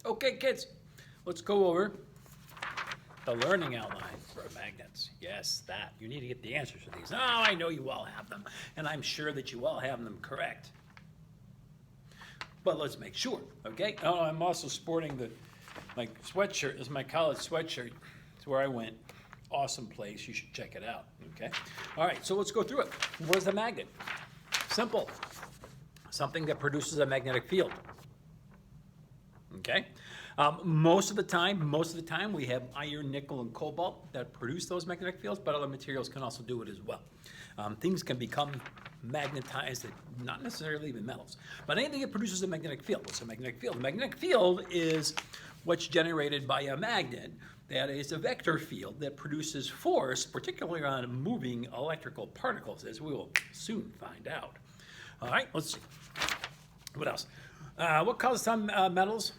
Okay, kids, let's go over the learning outline for magnets. Yes, that. You need to get the answers to these. Oh, I know you all have them, and I'm sure that you all have them correct. But let's make sure, okay? Oh, I'm also sporting my sweatshirt. This is my college sweatshirt. It's where I went. Awesome place. You should check it out, okay? All right, so let's go through it. What is a magnet? Simple. Something that produces a magnetic field. Okay? Most of the time we have iron, nickel, and cobalt that produce those magnetic fields, but other materials can also do it as well. Things can become magnetized, not necessarily even metals, but anything that produces a magnetic field. What's a magnetic field? A magnetic field is what's generated by a magnet that is a vector field that produces force, particularly on moving electrical particles, as we will soon find out. All right, let's see. What else? What causes some metals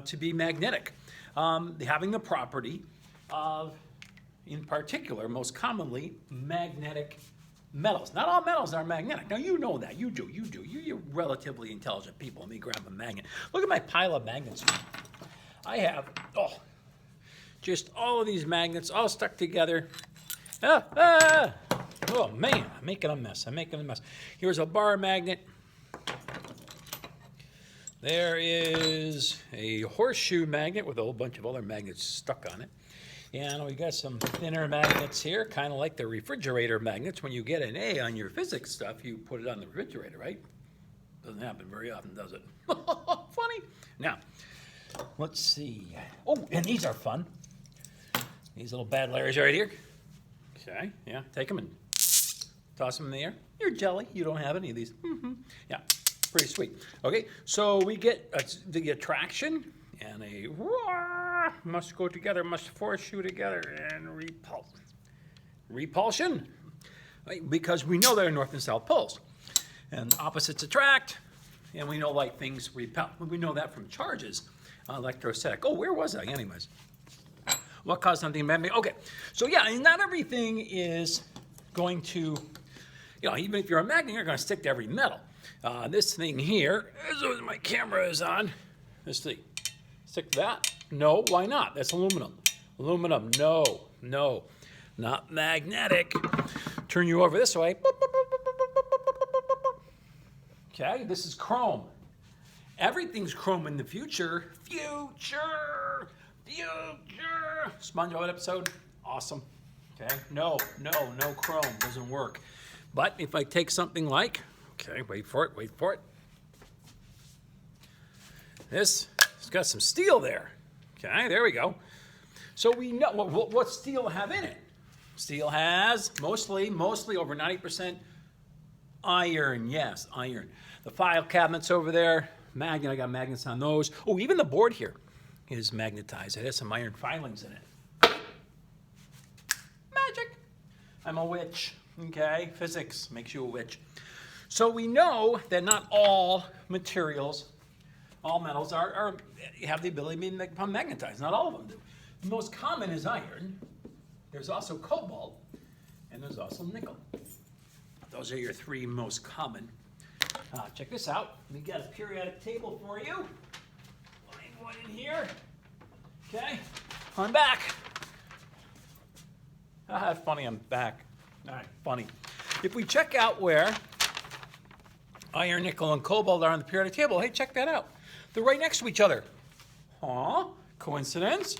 to be magnetic? Having the property of, in particular, most commonly, magnetic metals. Not all metals are magnetic. Now, you know that. You do. You're relatively intelligent people. Let me grab a magnet. Look at my pile of magnets. I have, just all of these magnets all stuck together. Oh, man, I'm making a mess. Here's a bar magnet. There is a horseshoe magnet with a whole bunch of other magnets stuck on it. And we got some thinner magnets here, kind of like the refrigerator magnets. When you get an A on your physics stuff, you put it on the refrigerator, right? Doesn't happen very often, does it? Funny. Now, let's see. Oh, and these are fun. These little bad Larrys right here. Okay, yeah, take them and toss them in the air. You're jelly. You don't have any of these. Yeah. Pretty sweet. Okay, so we get the attraction and a must go together, must force you together, and repulsion, right? Because we know there are north and south poles, and opposites attract, and we know like things repel. We know that from charges, electrostatic. Oh, where was I, anyways? What caused something magnetic? Okay, so yeah, and not everything is going to, even if you're a magnet, you're going to stick to every metal. This thing here, as my camera is on, this thing, stick to that? No, why not? That's aluminum. Aluminum, no, not magnetic. Turn you over this way. Okay, this is chrome. Everything's chrome in the future. Future. SpongeBob episode, awesome. Okay, no chrome, doesn't work. But if I take something like, okay, wait for it. This, it's got some steel there. Okay, there we go. So we know, what steel have in it? Steel has mostly over 90% iron. Yes, iron. The file cabinets over there, magnet, I got magnets on those. Oh, even the board here is magnetized. It has some iron filings in it. Magic. I'm a witch. Okay, physics makes you a witch. So we know that not all materials, all metals have the ability to become magnetized. Not all of them do. The most common is iron. There's also cobalt, and there's also nickel. Those are your three most common. Check this out. We got a periodic table for you. Find one in here. Okay, I'm back. Funny, I'm back. All right, funny. If we check out where iron, nickel, and cobalt are on the periodic table, hey, check that out. They're right next to each other. Huh? Coincidence?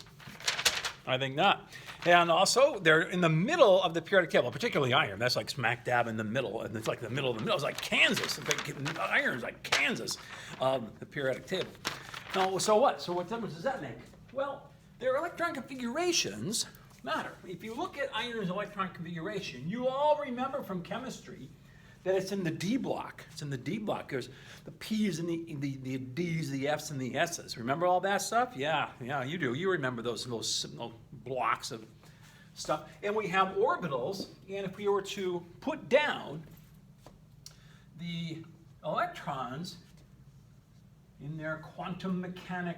I think not. And also, they're in the middle of the periodic table, particularly iron. That's like smack dab in the middle, and it's like the middle of the middle. It's like Kansas. Iron's like Kansas of the periodic table. Now, so what? So what difference does that make? Well, their electron configurations matter. If you look at iron's electron configuration, you all remember from chemistry that it's in the D block. It's in the D block. There's the P's and the D's, the F's and the S's. Remember all that stuff? Yeah, you do. You remember those blocks of stuff. And we have orbitals, and if we were to put down the electrons in their quantum mechanic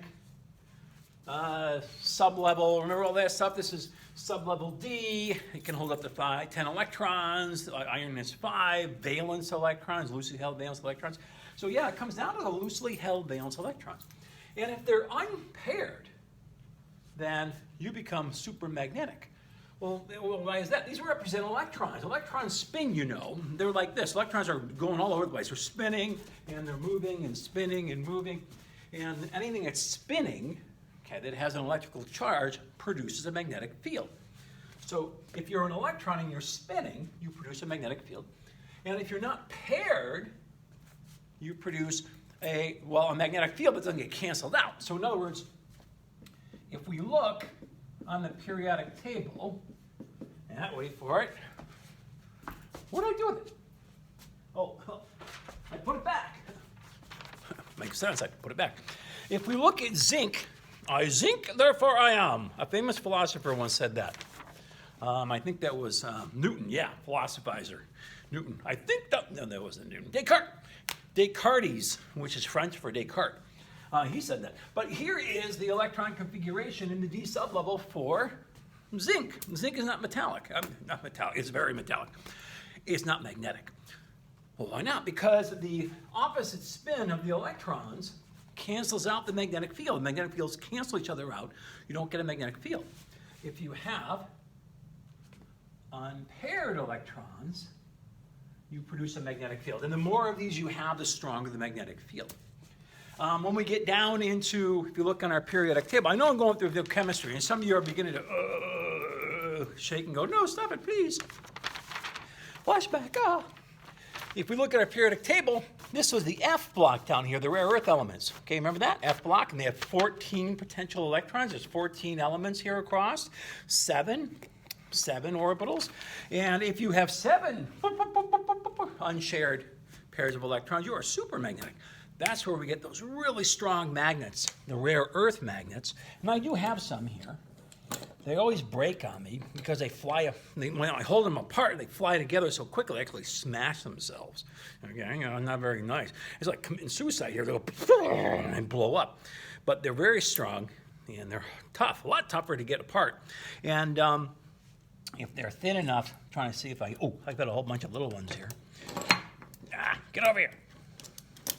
sublevel, remember all that stuff? This is sublevel D. It can hold up to 10 electrons. Iron is 5 valence electrons, loosely held valence electrons. So yeah, it comes down to the loosely held valence electrons. And if they're unpaired, then you become supermagnetic. Well, why is that? These represent electrons. Electrons spin, you know. They're like this. Electrons are going all over the place. They're spinning, and they're moving, and spinning, and moving. And anything that's spinning, okay, that has an electrical charge, produces a magnetic field. So if you're an electron and you're spinning, you produce a magnetic field. And if you're not paired, you produce a magnetic field that doesn't get canceled out. So in other words, if we look on the periodic table, and wait for it. What did I do with it? Oh, I put it back. Makes sense, I put it back. If we look at zinc, I zinc, therefore I am. A famous philosopher once said that. I think that was Newton, yeah, philosophizer. Newton. I think that wasn't Newton. Descartes, which is French for Descartes. He said that. But here is the electron configuration in the D sublevel for zinc. Zinc is not metallic. Not metallic. It's very metallic. It's not magnetic. Well, why not? Because the opposite spin of the electrons cancels out the magnetic field. Magnetic fields cancel each other out. You don't get a magnetic field. If you have unpaired electrons, you produce a magnetic field. And the more of these you have, the stronger the magnetic field. When we get down into, if you look on our periodic table, I know I'm going through the chemistry, and some of you are beginning to shake and go, no, stop it, please. Flashback, If we look at our periodic table, this was the F block down here, the rare earth elements. Okay, remember that? F block, and they have 14 potential electrons. There's 14 elements here across, seven orbitals. And if you have 7 unshared pairs of electrons, you are supermagnetic. That's where we get those really strong magnets, the rare earth magnets. And I do have some here. They always break on me because when I hold them apart, they fly together so quickly, they actually smash themselves. Okay, you know, not very nice. It's like committing suicide here. They go and blow up. But they're very strong, and they're tough, a lot tougher to get apart. And if they're thin enough, I'm trying to see if I've got a whole bunch of little ones here. Get over here.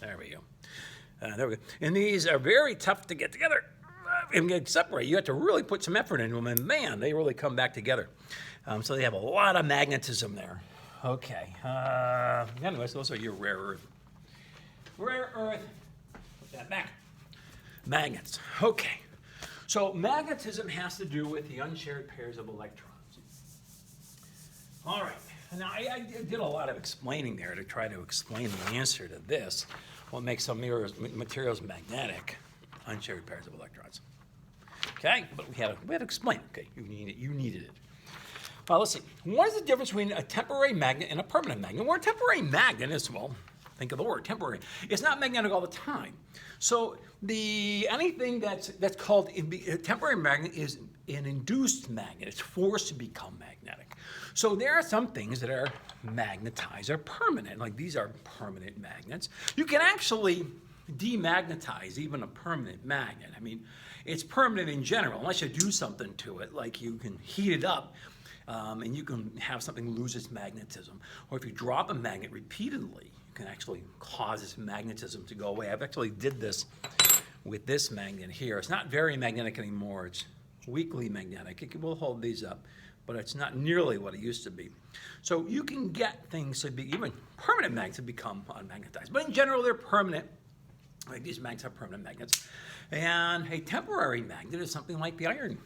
There we go. There we go. And these are very tough to get together and get separate. You have to really put some effort into them, and man, they really come back together. So they have a lot of magnetism there. Okay. Anyways, those are your rare earth. Rare earth. Put that back. Magnets. Okay. So magnetism has to do with the unshared pairs of electrons. All right. Now, I did a lot of explaining there to try to explain the answer to this. What makes some materials magnetic? Unshared pairs of electrons. Okay, but we had to explain it. Okay, you needed it. Well, let's see. What is the difference between a temporary magnet and a permanent magnet? Well, a temporary magnet is, think of the word temporary. It's not magnetic all the time. So anything that's called a temporary magnet is an induced magnet. It's forced to become magnetic. So there are some things that are magnetized or permanent, like these are permanent magnets. You can actually demagnetize even a permanent magnet. I mean, it's permanent in general, unless you do something to it, like you can heat it up and you can have something lose its magnetism. Or if you drop a magnet repeatedly, you can actually cause its magnetism to go away. I've actually did this with this magnet here. It's not very magnetic anymore. It's weakly magnetic. It will hold these up, but it's not nearly what it used to be. So you can get things to be, even permanent magnets to become unmagnetized. But in general, they're permanent. Like these magnets are permanent magnets. And a temporary magnet is something like the iron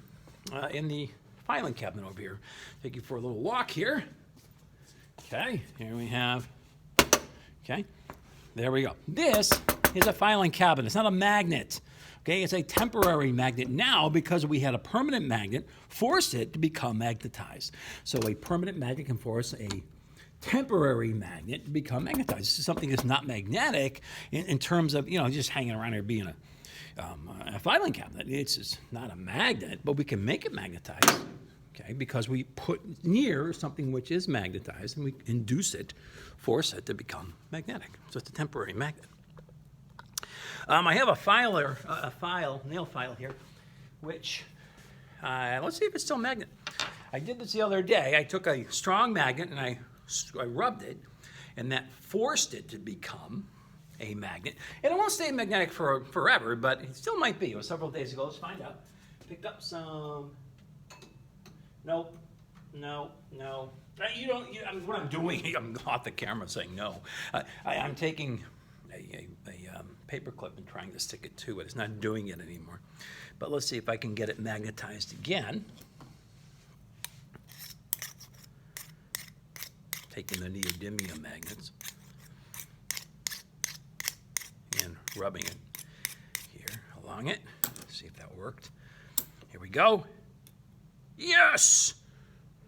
in the filing cabinet over here. Take you for a little walk here. Okay, here we have, okay, there we go. This is a filing cabinet. It's not a magnet. Okay, it's a temporary magnet now because we had a permanent magnet force it to become magnetized. So a permanent magnet can force a temporary magnet to become magnetized. This is something that's not magnetic in terms of, just hanging around here being a filing cabinet. It's just not a magnet, but we can make it magnetized, okay, because we put near something which is magnetized and we induce it, force it to become magnetic. So it's a temporary magnet. I have a nail file here, which, let's see if it's still a magnet. I did this the other day. I took a strong magnet and I rubbed it, and that forced it to become a magnet. And it won't stay magnetic for forever, but it still might be. It was several days ago. Let's find out. Picked up some. Nope. No. You don't. What I'm doing, I'm off the camera saying no. I'm taking a paper clip and trying to stick it to it. It's not doing it anymore. But let's see if I can get it magnetized again. Taking the neodymium magnets and rubbing it here along it. See if that worked. Here we go. Yes!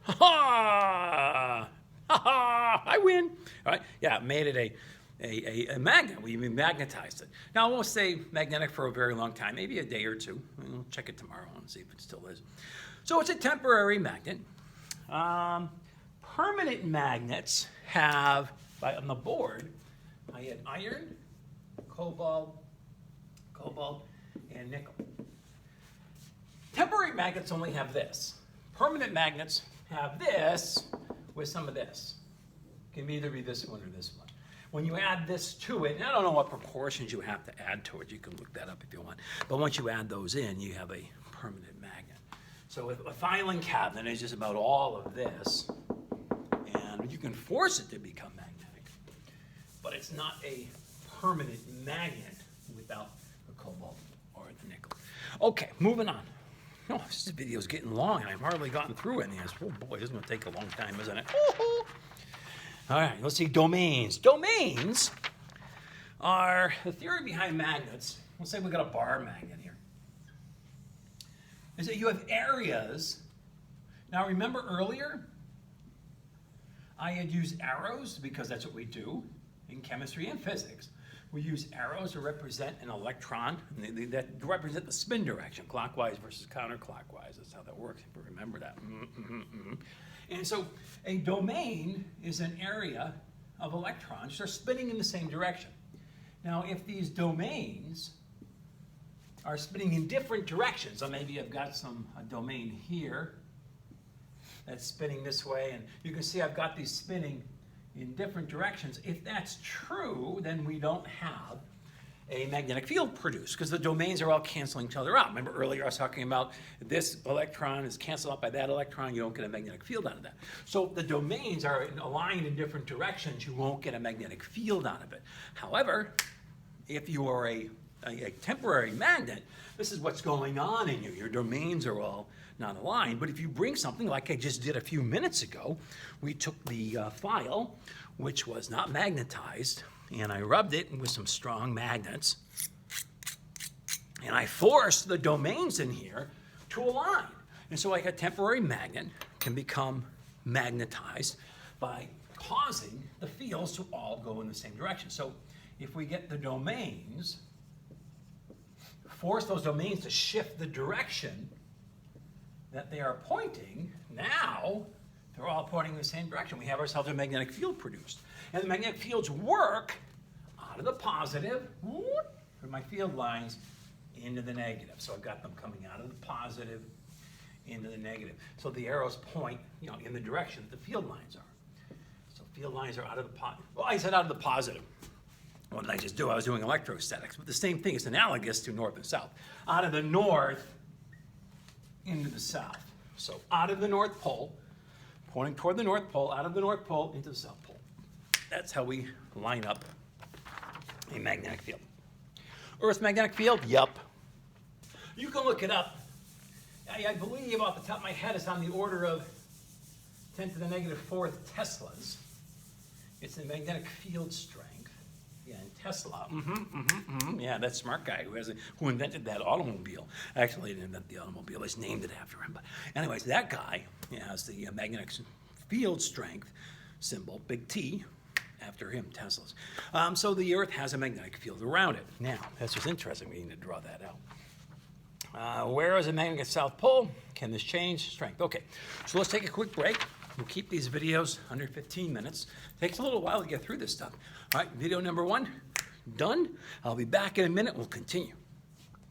Ha ha! Ha ha! I win. All right. Yeah, made it a magnet. We magnetized it. Now, I won't stay magnetic for a very long time, maybe a day or two. We'll check it tomorrow and see if it still is. So it's a temporary magnet. Permanent magnets have, on the board, I had iron, cobalt, and nickel. Temporary magnets only have this. Permanent magnets have this with some of this. It can either be this one or this one. When you add this to it, and I don't know what proportions you have to add to it. You can look that up if you want. But once you add those in, you have a permanent magnet. So a filing cabinet is just about all of this. And you can force it to become magnetic. But it's not a permanent magnet without the cobalt or the nickel. Okay, moving on. Oh, this video's getting long, and I've hardly gotten through any of this. Oh boy, this is going to take a long time, isn't it? All right, let's see, domains. Domains are the theory behind magnets. Let's say we got a bar magnet here. Is that you have areas. Now remember earlier, I had used arrows because that's what we do in chemistry and physics. We use arrows to represent an electron, that represent the spin direction, clockwise versus counterclockwise. That's how that works, if you remember that. And so a domain is an area of electrons that are spinning in the same direction. Now, if these domains are spinning in different directions, so maybe I've got a domain here that's spinning this way, and you can see I've got these spinning in different directions. If that's true, then we don't have a magnetic field produced because the domains are all canceling each other out. Remember earlier I was talking about this electron is canceled out by that electron. You don't get a magnetic field out of that. So the domains are aligned in different directions. You won't get a magnetic field out of it. However, if you are a temporary magnet, this is what's going on in you. Your domains are all not aligned. But if you bring something like I just did a few minutes ago, we took the file, which was not magnetized, and I rubbed it with some strong magnets, and I forced the domains in here to align. And so like a temporary magnet can become magnetized by causing the fields to all go in the same direction. So if we get the domains, force those domains to shift the direction that they are pointing, now they're all pointing in the same direction. We have ourselves a magnetic field produced. And the magnetic fields work out of the positive, from my field lines, into the negative. So I've got them coming out of the positive into the negative. So the arrows point, in the direction that the field lines are. So field lines are out of the positive. Well, I said out of the positive. What did I just do? I was doing electrostatics. But the same thing is analogous to north and south. Out of the north into the south. So out of the North Pole, pointing toward the North Pole, out of the North Pole into the South Pole. That's how we line up a magnetic field. Earth's magnetic field? Yup. You can look it up. I believe off the top of my head it's on the order of 10 to the negative 4th Teslas. It's the magnetic field strength. Yeah, and Tesla. Yeah, that smart guy who invented that automobile. Actually, he didn't invent the automobile. He's named it after him. But anyways, that guy has the magnetic field strength symbol, big T, after him, Tesla's. So the Earth has a magnetic field around it. Now, that's just interesting. We need to draw that out. Where is the magnetic South Pole? Can this change strength? Okay, so let's take a quick break. We'll keep these videos under 15 minutes. Takes a little while to get through this stuff. All right, video number 1, done. I'll be back in a minute. We'll continue.